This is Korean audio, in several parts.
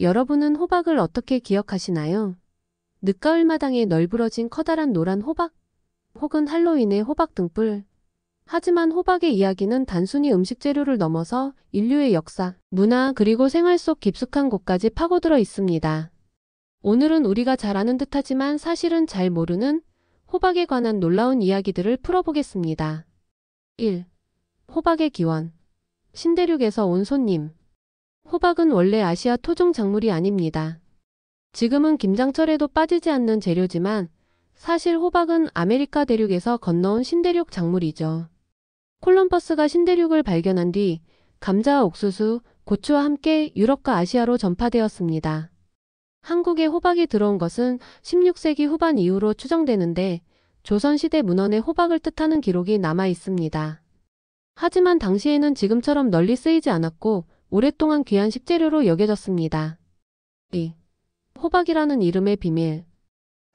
여러분은 호박을 어떻게 기억하시나요? 늦가을 마당에 널브러진 커다란 노란 호박? 혹은 할로윈의 호박 등불? 하지만 호박의 이야기는 단순히 음식 재료를 넘어서 인류의 역사, 문화, 그리고 생활 속 깊숙한 곳까지 파고들어 있습니다. 오늘은 우리가 잘 아는 듯하지만 사실은 잘 모르는 호박에 관한 놀라운 이야기들을 풀어보겠습니다. 1. 호박의 기원. 신대륙에서 온 손님. 호박은 원래 아시아 토종 작물이 아닙니다. 지금은 김장철에도 빠지지 않는 재료지만 사실 호박은 아메리카 대륙에서 건너온 신대륙 작물이죠. 콜럼버스가 신대륙을 발견한 뒤 감자와 옥수수, 고추와 함께 유럽과 아시아로 전파되었습니다. 한국에 호박이 들어온 것은 16세기 후반 이후로 추정되는데 조선시대 문헌에 호박을 뜻하는 기록이 남아 있습니다. 하지만 당시에는 지금처럼 널리 쓰이지 않았고 오랫동안 귀한 식재료로 여겨졌습니다. 2. 호박이라는 이름의 비밀.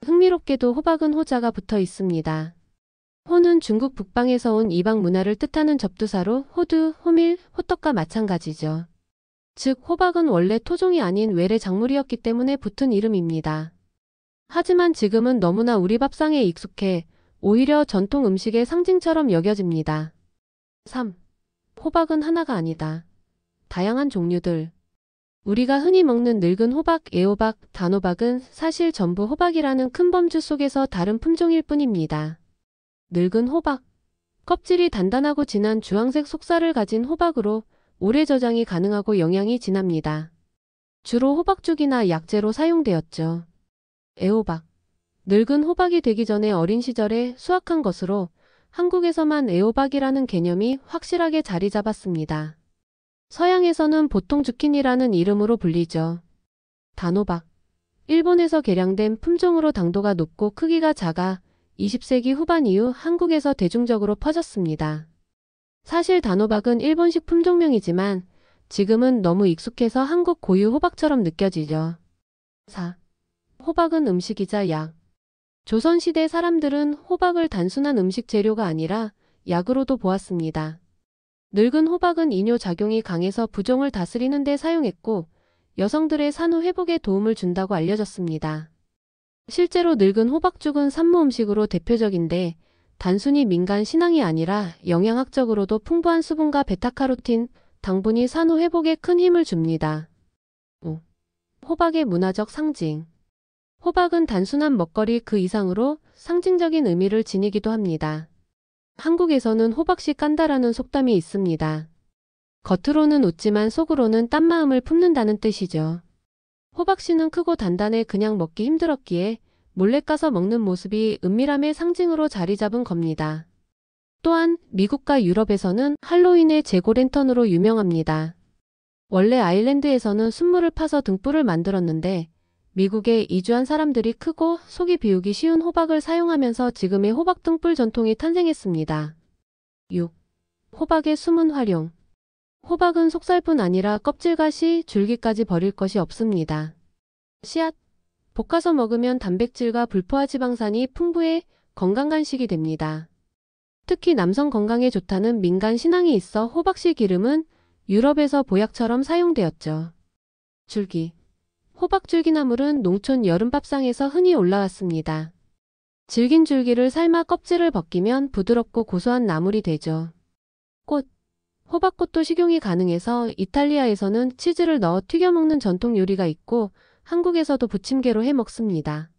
흥미롭게도 호박은 호자가 붙어 있습니다. 호는 중국 북방에서 온 이방 문화를 뜻하는 접두사로 호두, 호밀, 호떡과 마찬가지죠. 즉 호박은 원래 토종이 아닌 외래 작물이었기 때문에 붙은 이름입니다. 하지만 지금은 너무나 우리 밥상에 익숙해 오히려 전통 음식의 상징처럼 여겨집니다. 3. 호박은 하나가 아니다. 다양한 종류들. 우리가 흔히 먹는 늙은 호박, 애호박, 단호박은 사실 전부 호박이라는 큰 범주 속에서 다른 품종일 뿐입니다. 늙은 호박. 껍질이 단단하고 진한 주황색 속살을 가진 호박으로 오래 저장이 가능하고 영양이 진합니다. 주로 호박죽이나 약재로 사용되었죠. 애호박. 늙은 호박이 되기 전에 어린 시절에 수확한 것으로 한국에서만 애호박이라는 개념이 확실하게 자리 잡았습니다. 서양에서는 보통 주키니라는 이름으로 불리죠. 단호박. 일본에서 개량된 품종으로 당도가 높고 크기가 작아 20세기 후반 이후 한국에서 대중적으로 퍼졌습니다. 사실 단호박은 일본식 품종명이지만 지금은 너무 익숙해서 한국 고유 호박처럼 느껴지죠. 4. 호박은 음식이자 약. 조선시대 사람들은 호박을 단순한 음식 재료가 아니라 약으로도 보았습니다. 늙은 호박은 이뇨작용이 강해서 부종을 다스리는 데 사용했고 여성들의 산후 회복에 도움을 준다고 알려졌습니다. 실제로 늙은 호박죽은 산모 음식으로 대표적인데 단순히 민간 신앙이 아니라 영양학적으로도 풍부한 수분과 베타카로틴, 당분이 산후 회복에 큰 힘을 줍니다. 5. 호박의 문화적 상징. 호박은 단순한 먹거리 그 이상으로 상징적인 의미를 지니기도 합니다. 한국에서는 호박씨 깐다라는 속담이 있습니다. 겉으로는 웃지만 속으로는 딴 마음을 품는다는 뜻이죠. 호박씨는 크고 단단해 그냥 먹기 힘들었기에 몰래 까서 먹는 모습이 은밀함의 상징으로 자리 잡은 겁니다. 또한 미국과 유럽에서는 할로윈의 재고랜턴으로 유명합니다. 원래 아일랜드에서는 순물을 파서 등불을 만들었는데 미국에 이주한 사람들이 크고 속이 비우기 쉬운 호박을 사용하면서 지금의 호박 등불 전통이 탄생했습니다. 6. 호박의 숨은 활용. 호박은 속살뿐 아니라 껍질과 씨, 줄기까지 버릴 것이 없습니다. 씨앗. 볶아서 먹으면 단백질과 불포화 지방산이 풍부해 건강 간식이 됩니다. 특히 남성 건강에 좋다는 민간 신앙이 있어 호박씨 기름은 유럽에서 보약처럼 사용되었죠. 줄기. 호박줄기나물은 농촌 여름밥상에서 흔히 올라왔습니다. 질긴 줄기를 삶아 껍질을 벗기면 부드럽고 고소한 나물이 되죠. 꽃. 호박꽃도 식용이 가능해서 이탈리아에서는 치즈를 넣어 튀겨 먹는 전통 요리가 있고 한국에서도 부침개로 해 먹습니다.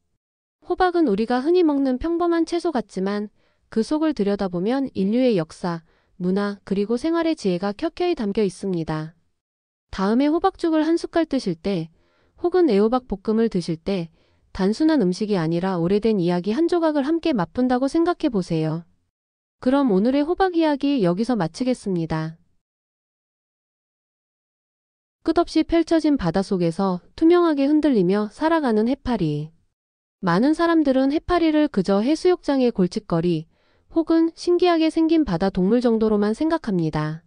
호박은 우리가 흔히 먹는 평범한 채소 같지만 그 속을 들여다보면 인류의 역사, 문화, 그리고 생활의 지혜가 켜켜이 담겨 있습니다. 다음에 호박죽을 한 숟갈 드실 때 혹은 애호박 볶음을 드실 때 단순한 음식이 아니라 오래된 이야기 한 조각을 함께 맛본다고 생각해 보세요. 그럼 오늘의 호박 이야기 여기서 마치겠습니다. 끝없이 펼쳐진 바닷속에서 투명하게 흔들리며 살아가는 해파리. 많은 사람들은 해파리를 그저 해수욕장의 골칫거리 혹은 신기하게 생긴 바다 동물 정도로만 생각합니다.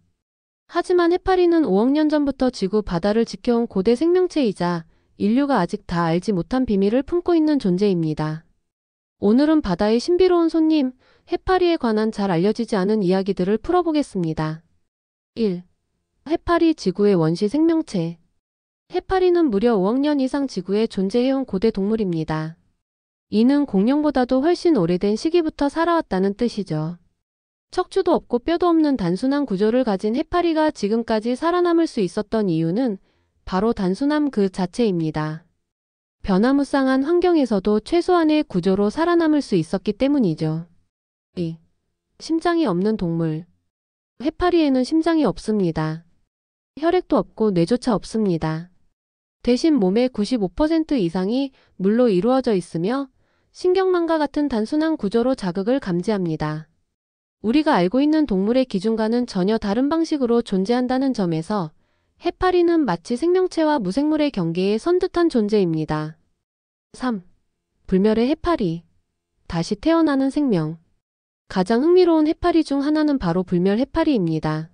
하지만 해파리는 5억 년 전부터 지구 바다를 지켜온 고대 생명체이자 인류가 아직 다 알지 못한 비밀을 품고 있는 존재입니다. 오늘은 바다의 신비로운 손님, 해파리에 관한 잘 알려지지 않은 이야기들을 풀어보겠습니다. 1. 해파리 지구의 원시 생명체. 해파리는 무려 5억 년 이상 지구에 존재해온 고대 동물입니다. 이는 공룡보다도 훨씬 오래된 시기부터 살아왔다는 뜻이죠. 척추도 없고 뼈도 없는 단순한 구조를 가진 해파리가 지금까지 살아남을 수 있었던 이유는 바로 단순함 그 자체입니다. 변화무쌍한 환경에서도 최소한의 구조로 살아남을 수 있었기 때문이죠. 2. 심장이 없는 동물. 해파리에는 심장이 없습니다. 혈액도 없고 뇌조차 없습니다. 대신 몸의 95% 이상이 물로 이루어져 있으며 신경망과 같은 단순한 구조로 자극을 감지합니다. 우리가 알고 있는 동물의 기준과는 전혀 다른 방식으로 존재한다는 점에서 해파리는 마치 생명체와 무생물의 경계에 선 듯한 존재입니다. 3. 불멸의 해파리. 다시 태어나는 생명. 가장 흥미로운 해파리 중 하나는 바로 불멸 해파리입니다.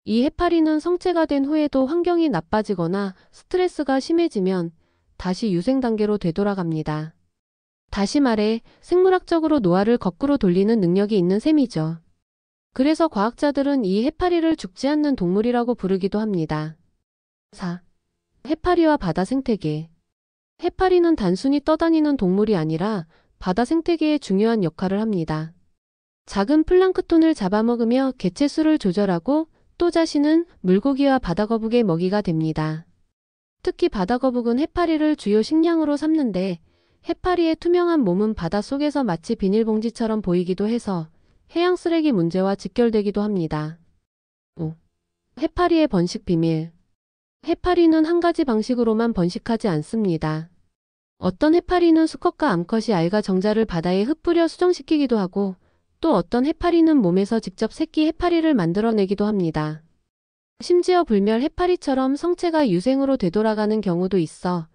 이 해파리는 성체가 된 후에도 환경이 나빠지거나 스트레스가 심해지면 다시 유생 단계로 되돌아갑니다. 다시 말해 생물학적으로 노화를 거꾸로 돌리는 능력이 있는 셈이죠. 그래서 과학자들은 이 해파리를 죽지 않는 동물이라고 부르기도 합니다. 4. 해파리와 바다 생태계. 해파리는 단순히 떠다니는 동물이 아니라 바다 생태계에 중요한 역할을 합니다. 작은 플랑크톤을 잡아먹으며 개체 수를 조절하고 또 자신은 물고기와 바다거북의 먹이가 됩니다. 특히 바다거북은 해파리를 주요 식량으로 삼는데 해파리의 투명한 몸은 바닷속에서 마치 비닐봉지처럼 보이기도 해서 해양 쓰레기 문제와 직결되기도 합니다. 5. 해파리의 번식 비밀. 해파리는 한 가지 방식으로만 번식하지 않습니다. 어떤 해파리는 수컷과 암컷이 알과 정자를 바다에 흩뿌려 수정시키기도 하고 또 어떤 해파리는 몸에서 직접 새끼 해파리를 만들어내기도 합니다. 심지어 불멸 해파리처럼 성체가 유생으로 되돌아가는 경우도 있어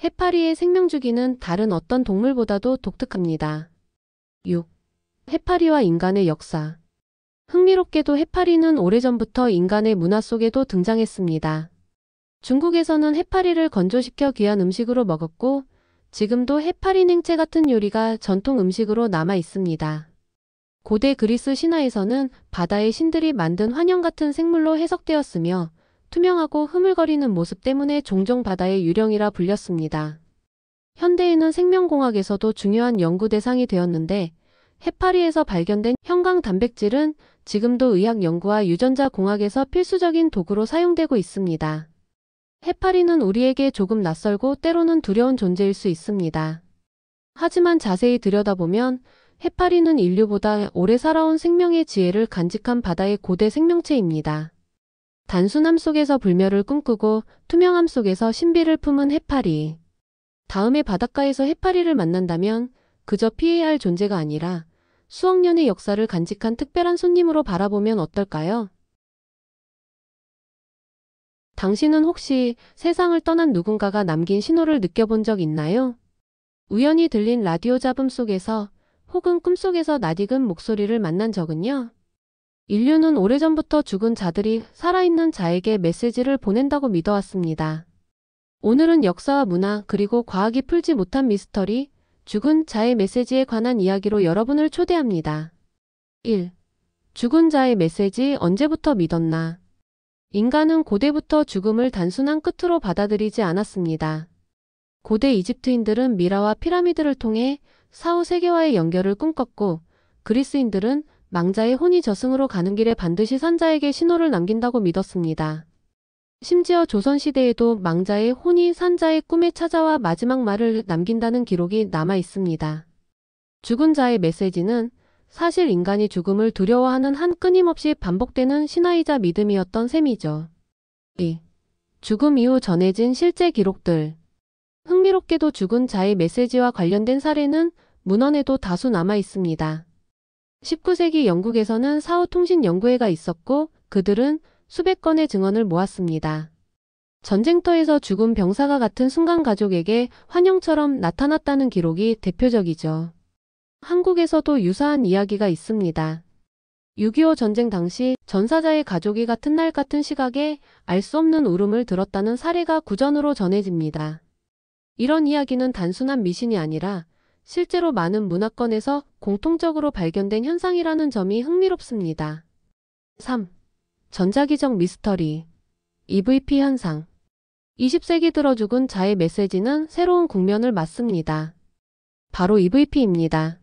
해파리의 생명주기는 다른 어떤 동물보다도 독특합니다. 6. 해파리와 인간의 역사. 흥미롭게도 해파리는 오래전부터 인간의 문화 속에도 등장했습니다. 중국에서는 해파리를 건조시켜 귀한 음식으로 먹었고 지금도 해파리 냉채 같은 요리가 전통 음식으로 남아 있습니다. 고대 그리스 신화에서는 바다의 신들이 만든 환영 같은 생물로 해석되었으며 투명하고 흐물거리는 모습 때문에 종종 바다의 유령이라 불렸습니다. 현대에는 생명공학에서도 중요한 연구 대상이 되었는데 해파리에서 발견된 형광 단백질은 지금도 의학 연구와 유전자 공학에서 필수적인 도구로 사용되고 있습니다. 해파리는 우리에게 조금 낯설고 때로는 두려운 존재일 수 있습니다. 하지만 자세히 들여다보면 해파리는 인류보다 오래 살아온 생명의 지혜를 간직한 바다의 고대 생명체입니다. 단순함 속에서 불멸을 꿈꾸고 투명함 속에서 신비를 품은 해파리. 다음에 바닷가에서 해파리를 만난다면 그저 피해야 할 존재가 아니라 수억 년의 역사를 간직한 특별한 손님으로 바라보면 어떨까요? 당신은 혹시 세상을 떠난 누군가가 남긴 신호를 느껴본 적 있나요? 우연히 들린 라디오 잡음 속에서 혹은 꿈속에서 낯익은 목소리를 만난 적은요? 인류는 오래전부터 죽은 자들이 살아있는 자에게 메시지를 보낸다고 믿어왔습니다. 오늘은 역사와 문화 그리고 과학이 풀지 못한 미스터리, 죽은 자의 메시지에 관한 이야기로 여러분을 초대합니다. 1. 죽은 자의 메시지 언제부터 믿었나? 인간은 고대부터 죽음을 단순한 끝으로 받아들이지 않았습니다. 고대 이집트인들은 미라와 피라미드를 통해 사후 세계와의 연결을 꿈꿨고 그리스인들은 망자의 혼이 저승으로 가는 길에 반드시 산자에게 신호를 남긴다고 믿었습니다. 심지어 조선시대에도 망자의 혼이 산자의 꿈에 찾아와 마지막 말을 남긴다는 기록이 남아 있습니다. 죽은 자의 메시지는 사실 인간이 죽음을 두려워하는 한 끊임없이 반복되는 신화이자 믿음이었던 셈이죠. 2. 죽음 이후 전해진 실제 기록들. 흥미롭게도 죽은 자의 메시지와 관련된 사례는 문헌에도 다수 남아 있습니다. 19세기 영국에서는 사후통신연구회가 있었고 그들은 수백 건의 증언을 모았습니다. 전쟁터에서 죽은 병사가 같은 순간 가족에게 환영처럼 나타났다는 기록이 대표적이죠. 한국에서도 유사한 이야기가 있습니다. 6.25 전쟁 당시 전사자의 가족이 같은 날 같은 시각에 알 수 없는 울음을 들었다는 사례가 구전으로 전해집니다. 이런 이야기는 단순한 미신이 아니라 실제로 많은 문화권에서 공통적으로 발견된 현상이라는 점이 흥미롭습니다. 3. 전자기적 미스터리. EVP 현상. 20세기 들어 죽은 자의 메시지는 새로운 국면을 맞습니다. 바로 EVP입니다.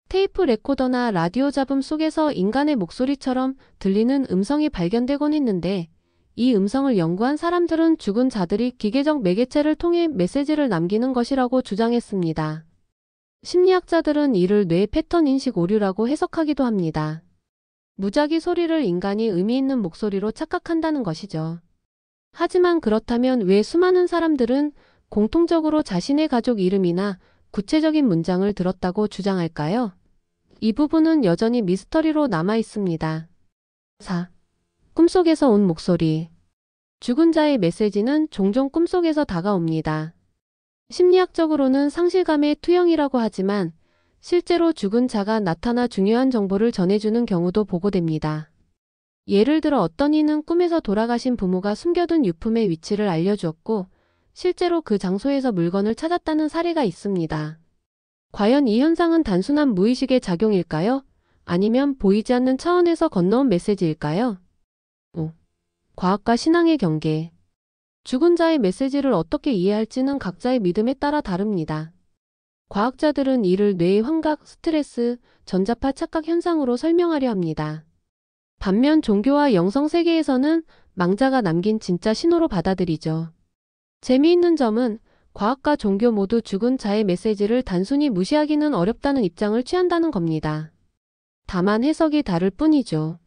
테이프 레코더나 라디오 잡음 속에서 인간의 목소리처럼 들리는 음성이 발견되곤 했는데, 이 음성을 연구한 사람들은 죽은 자들이 기계적 매개체를 통해 메시지를 남기는 것이라고 주장했습니다. 심리학자들은 이를 뇌 패턴 인식 오류라고 해석하기도 합니다. 무작위 소리를 인간이 의미 있는 목소리로 착각한다는 것이죠. 하지만 그렇다면 왜 수많은 사람들은 공통적으로 자신의 가족 이름이나 구체적인 문장을 들었다고 주장할까요? 이 부분은 여전히 미스터리로 남아 있습니다. 4. 꿈속에서 온 목소리. 죽은 자의 메시지는 종종 꿈속에서 다가옵니다. 심리학적으로는 상실감의 투영이라고 하지만 실제로 죽은 자가 나타나 중요한 정보를 전해주는 경우도 보고됩니다. 예를 들어 어떤 이는 꿈에서 돌아가신 부모가 숨겨둔 유품의 위치를 알려주었고 실제로 그 장소에서 물건을 찾았다는 사례가 있습니다. 과연 이 현상은 단순한 무의식의 작용일까요? 아니면 보이지 않는 차원에서 건너온 메시지일까요? 5. 과학과 신앙의 경계. 죽은 자의 메시지를 어떻게 이해할지는 각자의 믿음에 따라 다릅니다. 과학자들은 이를 뇌의 환각, 스트레스, 전자파 착각 현상으로 설명하려 합니다. 반면 종교와 영성 세계에서는 망자가 남긴 진짜 신호로 받아들이죠. 재미있는 점은 과학과 종교 모두 죽은 자의 메시지를 단순히 무시하기는 어렵다는 입장을 취한다는 겁니다. 다만 해석이 다를 뿐이죠.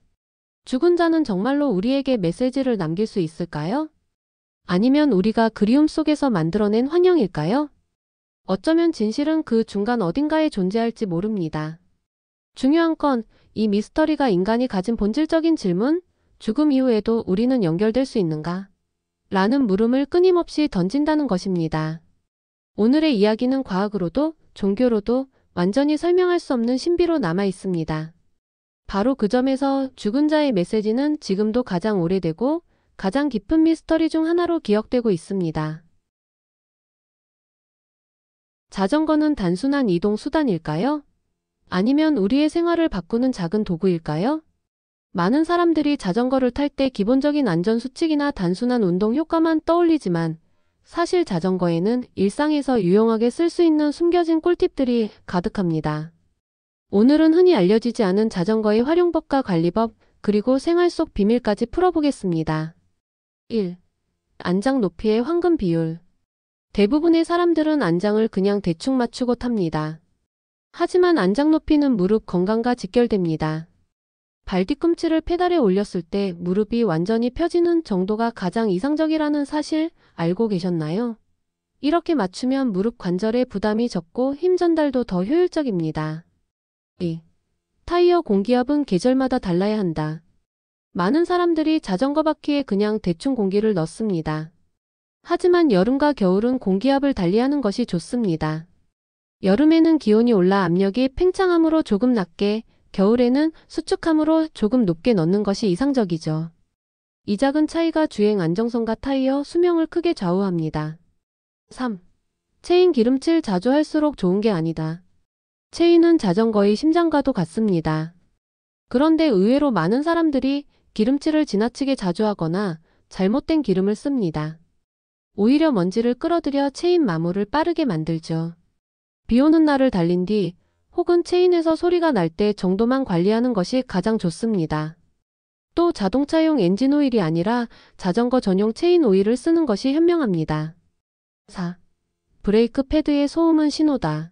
죽은 자는 정말로 우리에게 메시지를 남길 수 있을까요? 아니면 우리가 그리움 속에서 만들어낸 환영일까요? 어쩌면 진실은 그 중간 어딘가에 존재할지 모릅니다. 중요한 건 이 미스터리가 인간이 가진 본질적인 질문, 죽음 이후에도 우리는 연결될 수 있는가? 라는 물음을 끊임없이 던진다는 것입니다. 오늘의 이야기는 과학으로도 종교로도 완전히 설명할 수 없는 신비로 남아 있습니다. 바로 그 점에서 죽은 자의 메시지는 지금도 가장 오래되고 가장 깊은 미스터리 중 하나로 기억되고 있습니다. 자전거는 단순한 이동 수단일까요? 아니면 우리의 생활을 바꾸는 작은 도구일까요? 많은 사람들이 자전거를 탈 때 기본적인 안전수칙이나 단순한 운동 효과만 떠올리지만 사실 자전거에는 일상에서 유용하게 쓸 수 있는 숨겨진 꿀팁들이 가득합니다. 오늘은 흔히 알려지지 않은 자전거의 활용법과 관리법, 그리고 생활 속 비밀까지 풀어보겠습니다. 1. 안장 높이의 황금 비율. 대부분의 사람들은 안장을 그냥 대충 맞추고 탑니다. 하지만 안장 높이는 무릎 건강과 직결됩니다. 발 뒤꿈치를 페달에 올렸을 때 무릎이 완전히 펴지는 정도가 가장 이상적이라는 사실 알고 계셨나요? 이렇게 맞추면 무릎 관절에 부담이 적고 힘 전달도 더 효율적입니다. 2. 타이어 공기압은 계절마다 달라야 한다. 많은 사람들이 자전거 바퀴에 그냥 대충 공기를 넣습니다. 하지만 여름과 겨울은 공기압을 달리하는 것이 좋습니다. 여름에는 기온이 올라 압력이 팽창함으로 조금 낮게, 겨울에는 수축함으로 조금 높게 넣는 것이 이상적이죠. 이 작은 차이가 주행 안정성과 타이어 수명을 크게 좌우합니다. 3. 체인 기름칠 자주 할수록 좋은 게 아니다. 체인은 자전거의 심장과도 같습니다. 그런데 의외로 많은 사람들이 기름칠을 지나치게 자주 하거나 잘못된 기름을 씁니다. 오히려 먼지를 끌어들여 체인 마모를 빠르게 만들죠. 비 오는 날을 달린 뒤 혹은 체인에서 소리가 날 때 정도만 관리하는 것이 가장 좋습니다. 또 자동차용 엔진 오일이 아니라 자전거 전용 체인 오일을 쓰는 것이 현명합니다. 4. 브레이크 패드의 소음은 신호다.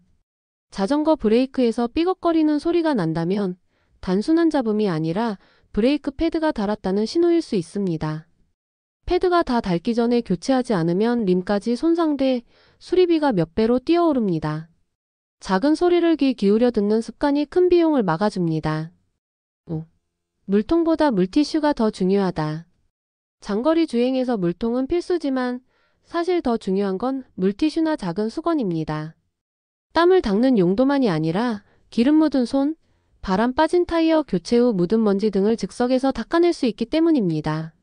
자전거 브레이크에서 삐걱거리는 소리가 난다면 단순한 잡음이 아니라 브레이크 패드가 닳았다는 신호일 수 있습니다. 패드가 다 닳기 전에 교체하지 않으면 림까지 손상돼 수리비가 몇 배로 뛰어오릅니다. 작은 소리를 귀 기울여 듣는 습관이 큰 비용을 막아줍니다. 5. 물통보다 물티슈가 더 중요하다. 장거리 주행에서 물통은 필수지만 사실 더 중요한 건 물티슈나 작은 수건입니다. 땀을 닦는 용도만이 아니라 기름 묻은 손, 바람 빠진 타이어 교체 후 묻은 먼지 등을 즉석에서 닦아낼 수 있기 때문입니다.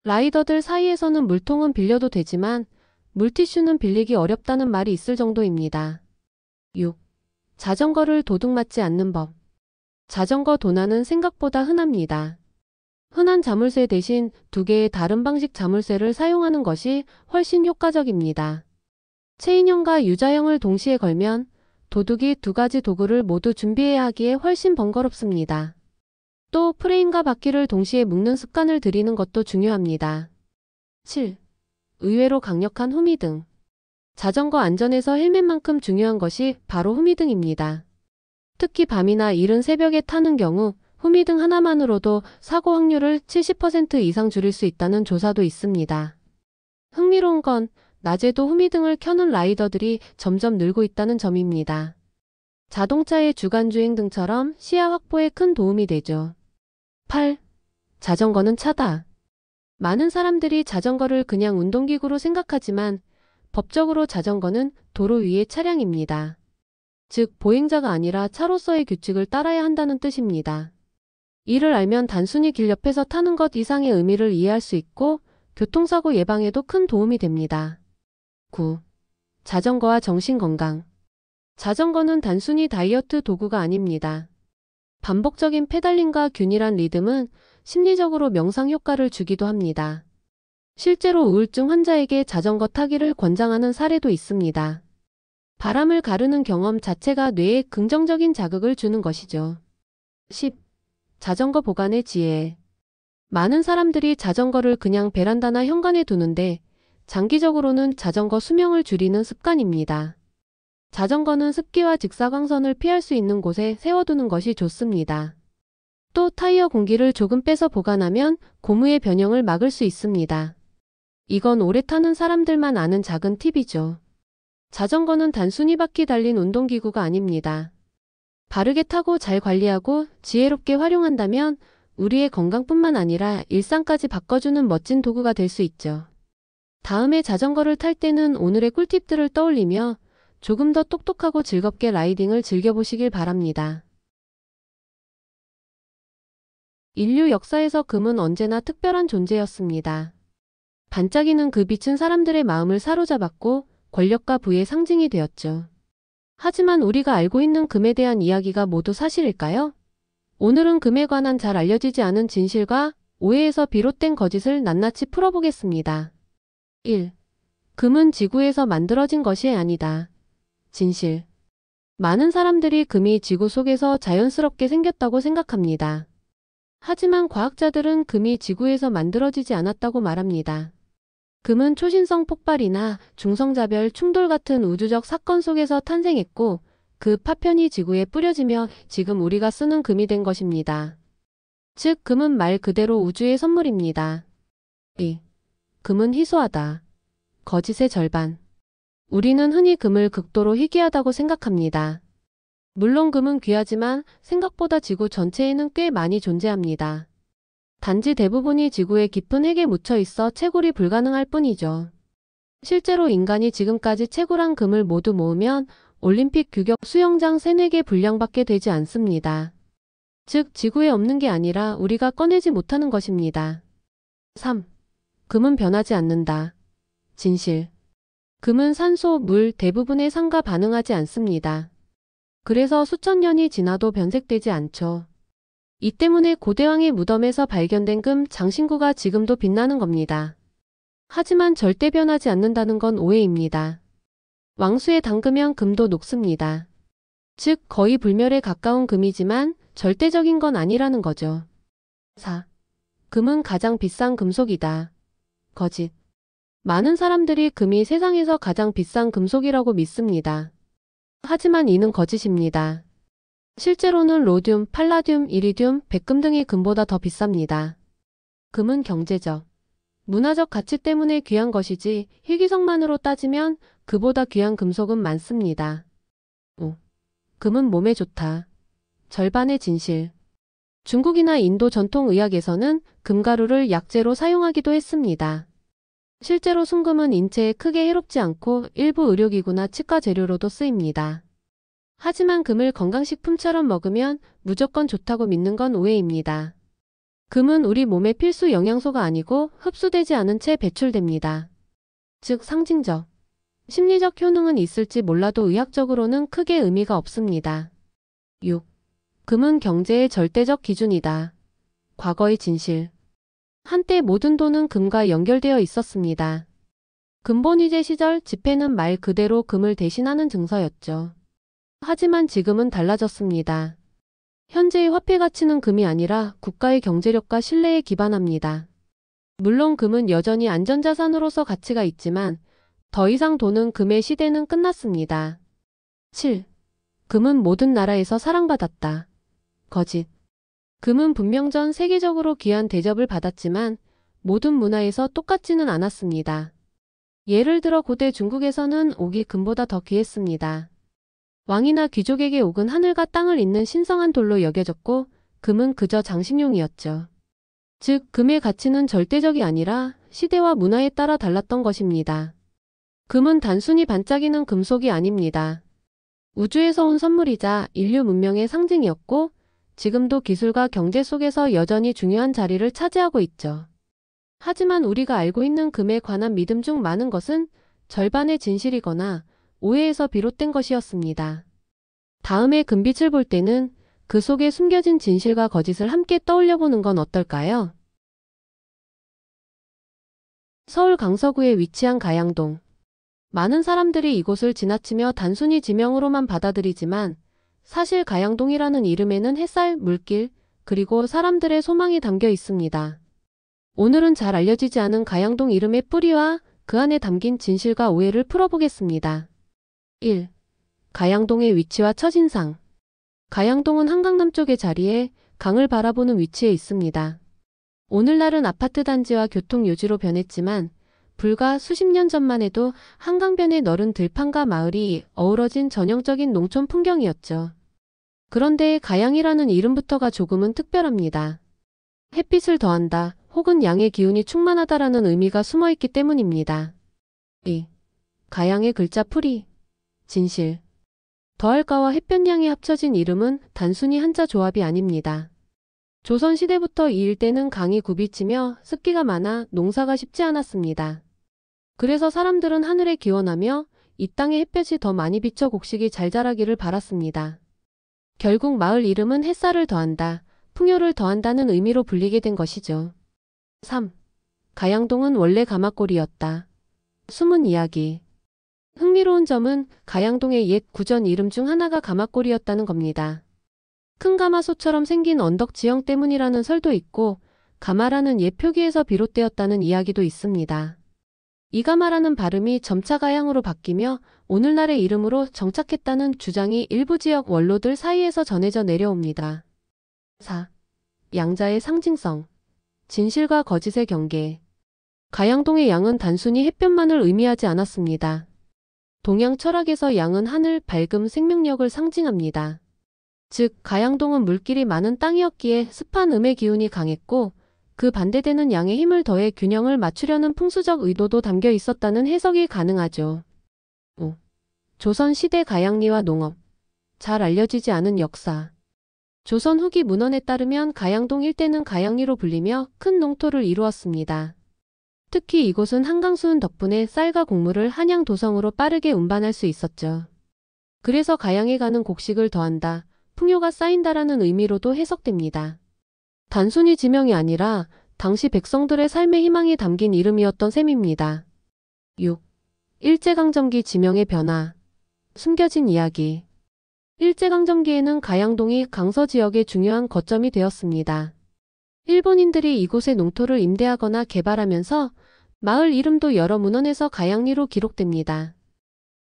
라이더들 사이에서는 물통은 빌려도 되지만 물티슈는 빌리기 어렵다는 말이 있을 정도입니다. 6. 자전거를 도둑 맞지 않는 법. 자전거 도난은 생각보다 흔합니다. 흔한 자물쇠 대신 두 개의 다른 방식 자물쇠를 사용하는 것이 훨씬 효과적입니다. 체인형과 유자형을 동시에 걸면 도둑이 두 가지 도구를 모두 준비해야 하기에 훨씬 번거롭습니다. 또 프레임과 바퀴를 동시에 묶는 습관을 들이는 것도 중요합니다. 7. 의외로 강력한 후미등. 자전거 안전에서 헬멧만큼 중요한 것이 바로 후미등입니다. 특히 밤이나 이른 새벽에 타는 경우 후미등 하나만으로도 사고 확률을 70% 이상 줄일 수 있다는 조사도 있습니다. 흥미로운 건 낮에도 후미등을 켜는 라이더들이 점점 늘고 있다는 점입니다. 자동차의 주간주행등처럼 시야 확보에 큰 도움이 되죠. 8. 자전거는 차다. 많은 사람들이 자전거를 그냥 운동기구로 생각하지만 법적으로 자전거는 도로 위의 차량입니다. 즉, 보행자가 아니라 차로서의 규칙을 따라야 한다는 뜻입니다. 이를 알면 단순히 길 옆에서 타는 것 이상의 의미를 이해할 수 있고 교통사고 예방에도 큰 도움이 됩니다. 9. 자전거와 정신건강. 자전거는 단순히 다이어트 도구가 아닙니다. 반복적인 페달링과 균일한 리듬은 심리적으로 명상 효과를 주기도 합니다. 실제로 우울증 환자에게 자전거 타기를 권장하는 사례도 있습니다. 바람을 가르는 경험 자체가 뇌에 긍정적인 자극을 주는 것이죠. 10. 자전거 보관의 지혜. 많은 사람들이 자전거를 그냥 베란다나 현관에 두는데 장기적으로는 자전거 수명을 줄이는 습관입니다. 자전거는 습기와 직사광선을 피할 수 있는 곳에 세워두는 것이 좋습니다. 또 타이어 공기를 조금 빼서 보관하면 고무의 변형을 막을 수 있습니다. 이건 오래 타는 사람들만 아는 작은 팁이죠. 자전거는 단순히 바퀴 달린 운동기구가 아닙니다. 바르게 타고 잘 관리하고 지혜롭게 활용한다면 우리의 건강뿐만 아니라 일상까지 바꿔주는 멋진 도구가 될 수 있죠. 다음에 자전거를 탈 때는 오늘의 꿀팁들을 떠올리며 조금 더 똑똑하고 즐겁게 라이딩을 즐겨보시길 바랍니다. 인류 역사에서 금은 언제나 특별한 존재였습니다. 반짝이는 그 빛은 사람들의 마음을 사로잡았고 권력과 부의 상징이 되었죠. 하지만 우리가 알고 있는 금에 대한 이야기가 모두 사실일까요? 오늘은 금에 관한 잘 알려지지 않은 진실과 오해에서 비롯된 거짓을 낱낱이 풀어보겠습니다. 1. 금은 지구에서 만들어진 것이 아니다. 진실. 많은 사람들이 금이 지구 속에서 자연스럽게 생겼다고 생각합니다. 하지만 과학자들은 금이 지구에서 만들어지지 않았다고 말합니다. 금은 초신성 폭발이나 중성자별 충돌 같은 우주적 사건 속에서 탄생했고 그 파편이 지구에 뿌려지며 지금 우리가 쓰는 금이 된 것입니다. 즉, 금은 말 그대로 우주의 선물입니다. 2. 금은 희소하다. 거짓의 절반. 우리는 흔히 금을 극도로 희귀하다고 생각합니다. 물론 금은 귀하지만 생각보다 지구 전체에는 꽤 많이 존재합니다. 단지 대부분이 지구의 깊은 핵에 묻혀 있어 채굴이 불가능할 뿐이죠. 실제로 인간이 지금까지 채굴한 금을 모두 모으면 올림픽 규격 수영장 3-4개 분량밖에 되지 않습니다. 즉, 지구에 없는 게 아니라 우리가 꺼내지 못하는 것입니다. 3. 금은 변하지 않는다. 진실. 금은 산소, 물 대부분의 산과 반응하지 않습니다. 그래서 수천 년이 지나도 변색되지 않죠. 이 때문에 고대왕의 무덤에서 발견된 금 장신구가 지금도 빛나는 겁니다. 하지만 절대 변하지 않는다는 건 오해입니다. 왕수에 담그면 금도 녹습니다. 즉, 거의 불멸에 가까운 금이지만 절대적인 건 아니라는 거죠. 4. 금은 가장 비싼 금속이다. 거짓. 많은 사람들이 금이 세상에서 가장 비싼 금속이라고 믿습니다. 하지만 이는 거짓입니다. 실제로는 로듐, 팔라듐, 이리듐, 백금 등이 금보다 더 비쌉니다. 금은 경제적, 문화적 가치 때문에 귀한 것이지 희귀성만으로 따지면 그보다 귀한 금속은 많습니다. 5. 금은 몸에 좋다. 절반의 진실. 중국이나 인도 전통의학에서는 금가루를 약재로 사용하기도 했습니다. 실제로 순금은 인체에 크게 해롭지 않고 일부 의료기구나 치과 재료로도 쓰입니다. 하지만 금을 건강식품처럼 먹으면 무조건 좋다고 믿는 건 오해입니다. 금은 우리 몸의 필수 영양소가 아니고 흡수되지 않은 채 배출됩니다. 즉, 상징적, 심리적 효능은 있을지 몰라도 의학적으로는 크게 의미가 없습니다. 6. 금은 경제의 절대적 기준이다. 과거의 진실. 한때 모든 돈은 금과 연결되어 있었습니다. 금본위제 시절 지폐는 말 그대로 금을 대신하는 증서였죠. 하지만 지금은 달라졌습니다. 현재의 화폐 가치는 금이 아니라 국가의 경제력과 신뢰에 기반합니다. 물론 금은 여전히 안전자산으로서 가치가 있지만 더 이상 돈은 금의 시대는 끝났습니다. 7. 금은 모든 나라에서 사랑받았다. 거짓. 금은 분명 전 세계적으로 귀한 대접을 받았지만 모든 문화에서 똑같지는 않았습니다. 예를 들어 고대 중국에서는 옥이 금보다 더 귀했습니다. 왕이나 귀족에게 옥은 하늘과 땅을 잇는 신성한 돌로 여겨졌고 금은 그저 장식용이었죠. 즉, 금의 가치는 절대적이 아니라 시대와 문화에 따라 달랐던 것입니다. 금은 단순히 반짝이는 금속이 아닙니다. 우주에서 온 선물이자 인류 문명의 상징이었고 지금도 기술과 경제 속에서 여전히 중요한 자리를 차지하고 있죠. 하지만 우리가 알고 있는 금에 관한 믿음 중 많은 것은 절반의 진실이거나 오해에서 비롯된 것이었습니다. 다음에 금빛을 볼 때는 그 속에 숨겨진 진실과 거짓을 함께 떠올려보는 건 어떨까요? 서울 강서구에 위치한 가양동. 많은 사람들이 이곳을 지나치며 단순히 지명으로만 받아들이지만 사실 가양동이라는 이름에는 햇살, 물길, 그리고 사람들의 소망이 담겨 있습니다. 오늘은 잘 알려지지 않은 가양동 이름의 뿌리와 그 안에 담긴 진실과 오해를 풀어보겠습니다. 1. 가양동의 위치와 첫인상. 가양동은 한강 남쪽의 자리에 강을 바라보는 위치에 있습니다. 오늘날은 아파트 단지와 교통요지로 변했지만 불과 수십 년 전만 해도 한강변의 너른 들판과 마을이 어우러진 전형적인 농촌 풍경이었죠. 그런데 가양이라는 이름부터가 조금은 특별합니다. 햇빛을 더한다 혹은 양의 기운이 충만하다라는 의미가 숨어있기 때문입니다. 2. 가양의 글자 풀이. 진실. 더할가와 햇볕양이 합쳐진 이름은 단순히 한자 조합이 아닙니다. 조선시대부터 이 일대는 강이 굽이치며 습기가 많아 농사가 쉽지 않았습니다. 그래서 사람들은 하늘에 기원하며 이 땅에 햇볕이 더 많이 비쳐 곡식이 잘 자라기를 바랐습니다. 결국 마을 이름은 햇살을 더한다, 풍요를 더한다는 의미로 불리게 된 것이죠. 3. 가양동은 원래 가마골이었다. 숨은 이야기. 흥미로운 점은 가양동의 옛 구전 이름 중 하나가 가마골이었다는 겁니다. 큰 가마솥처럼 생긴 언덕 지형 때문이라는 설도 있고 가마라는 옛 표기에서 비롯되었다는 이야기도 있습니다. 이 가마라는 발음이 점차 가양으로 바뀌며 오늘날의 이름으로 정착했다는 주장이 일부 지역 원로들 사이에서 전해져 내려옵니다. 4. 양자의 상징성. 진실과 거짓의 경계. 가양동의 양은 단순히 햇볕만을 의미하지 않았습니다. 동양 철학에서 양은 하늘, 밝음, 생명력을 상징합니다. 즉, 가양동은 물길이 많은 땅이었기에 습한 음의 기운이 강했고 그 반대되는 양의 힘을 더해 균형을 맞추려는 풍수적 의도도 담겨 있었다는 해석이 가능하죠. 5. 조선시대 가양리와 농업. 잘 알려지지 않은 역사. 조선 후기 문헌에 따르면 가양동 일대는 가양리로 불리며 큰 농토를 이루었습니다. 특히 이곳은 한강수은 덕분에 쌀과 곡물을 한양 도성으로 빠르게 운반할 수 있었죠. 그래서 가양에 가는 곡식을 더한다, 풍요가 쌓인다라는 의미로도 해석됩니다. 단순히 지명이 아니라 당시 백성들의 삶의 희망이 담긴 이름이었던 셈입니다. 6. 일제강점기 지명의 변화. 숨겨진 이야기. 일제강점기에는 가양동이 강서 지역의 중요한 거점이 되었습니다. 일본인들이 이곳에 농토를 임대하거나 개발하면서 마을 이름도 여러 문헌에서 가양리로 기록됩니다.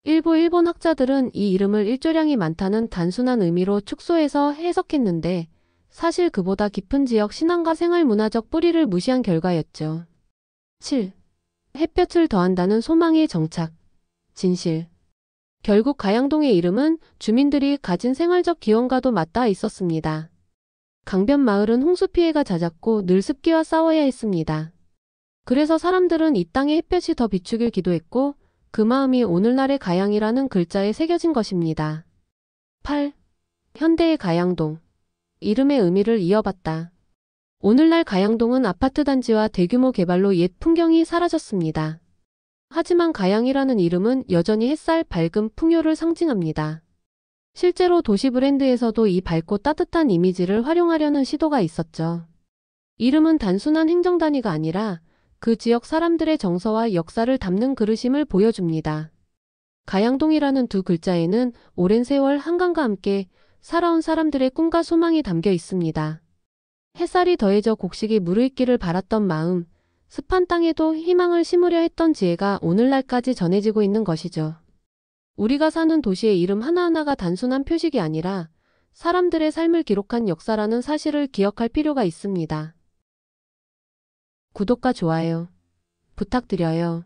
일부 일본 학자들은 이 이름을 일조량이 많다는 단순한 의미로 축소해서 해석했는데 사실 그보다 깊은 지역 신앙과 생활 문화적 뿌리를 무시한 결과였죠. 7. 햇볕을 더한다는 소망의 정착. 진실. 결국 가양동의 이름은 주민들이 가진 생활적 기원과도 맞닿아 있었습니다. 강변 마을은 홍수 피해가 잦았고 늘 습기와 싸워야 했습니다. 그래서 사람들은 이 땅의 햇볕이 더 비추길 기도했고 그 마음이 오늘날의 가양이라는 글자에 새겨진 것입니다. 8. 현대의 가양동. 이름의 의미를 이어받다. 오늘날 가양동은 아파트 단지와 대규모 개발로 옛 풍경이 사라졌습니다. 하지만 가양이라는 이름은 여전히 햇살, 밝음, 풍요를 상징합니다. 실제로 도시 브랜드에서도 이 밝고 따뜻한 이미지를 활용하려는 시도가 있었죠. 이름은 단순한 행정 단위가 아니라 그 지역 사람들의 정서와 역사를 담는 그릇임을 보여줍니다. 가양동이라는 두 글자에는 오랜 세월 한강과 함께 살아온 사람들의 꿈과 소망이 담겨 있습니다. 햇살이 더해져 곡식이 무르익기를 바랐던 마음, 습한 땅에도 희망을 심으려 했던 지혜가 오늘날까지 전해지고 있는 것이죠. 우리가 사는 도시의 이름 하나하나가 단순한 표식이 아니라 사람들의 삶을 기록한 역사라는 사실을 기억할 필요가 있습니다. 구독과 좋아요 부탁드려요.